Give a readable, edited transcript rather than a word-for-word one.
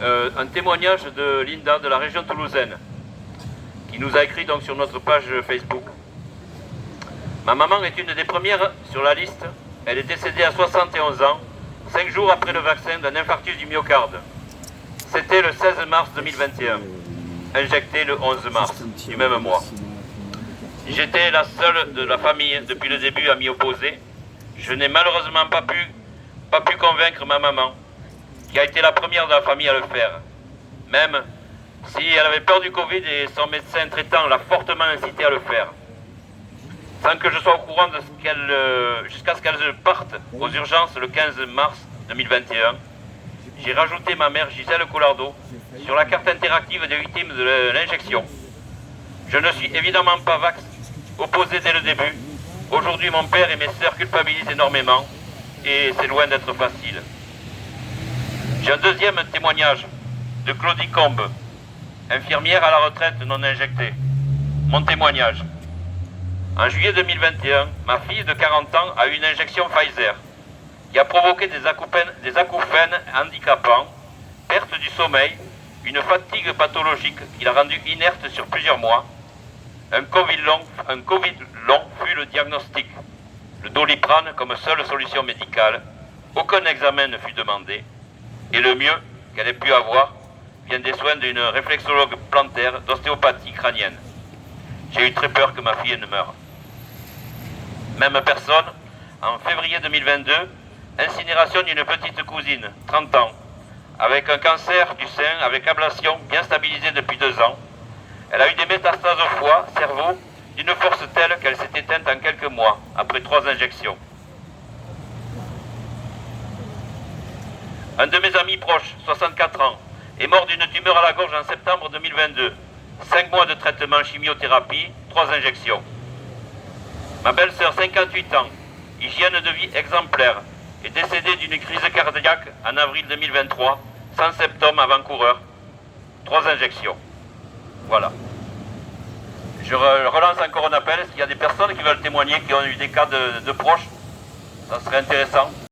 un témoignage de Linda de la région toulousaine qui nous a écrit donc sur notre page Facebook. Ma maman est une des premières sur la liste. Elle est décédée à 71 ans, 5 jours après le vaccin d'un infarctus du myocarde. C'était le 16 mars 2021, injecté le 11 mars du même mois. J'étais la seule de la famille depuis le début à m'y opposer. Je n'ai malheureusement pas pu convaincre ma maman, qui a été la première de la famille à le faire. Même si elle avait peur du Covid et son médecin traitant l'a fortement incité à le faire. Sans que je sois au courant de jusqu'à ce qu'elle parte aux urgences le 15 mars 2021, j'ai rajouté ma mère Gisèle Collardo sur la carte interactive des victimes de l'injection. Je ne suis évidemment pas opposé dès le début. Aujourd'hui, mon père et mes sœurs culpabilisent énormément et c'est loin d'être facile. J'ai un deuxième témoignage de Claudie Combe, infirmière à la retraite non injectée. Mon témoignage. En juillet 2021, ma fille de 40 ans a eu une injection Pfizer qui a provoqué des acouphènes handicapants, perte du sommeil, une fatigue pathologique qui l'a rendue inerte sur plusieurs mois. Un Covid long fut le diagnostic. Le Doliprane comme seule solution médicale. Aucun examen ne fut demandé. Et le mieux qu'elle ait pu avoir vient des soins d'une réflexologue plantaire d'ostéopathie crânienne. J'ai eu très peur que ma fille ne meure. Même personne, en février 2022, incinération d'une petite cousine, 30 ans, avec un cancer du sein avec ablation bien stabilisé depuis 2 ans. Elle a eu des métastases au foie, cerveau, d'une force telle qu'elle s'est éteinte en quelques mois, après 3 injections. Un de mes amis proches, 64 ans, est mort d'une tumeur à la gorge en septembre 2022. 5 mois de traitement chimiothérapie, 3 injections. Ma belle-sœur, 58 ans, hygiène de vie exemplaire, est décédée d'une crise cardiaque en avril 2023, sans symptômes avant-coureurs. 3 injections. Voilà. Je relance encore un appel. S'il y a des personnes qui veulent témoigner, qui ont eu des cas de proches, ça serait intéressant.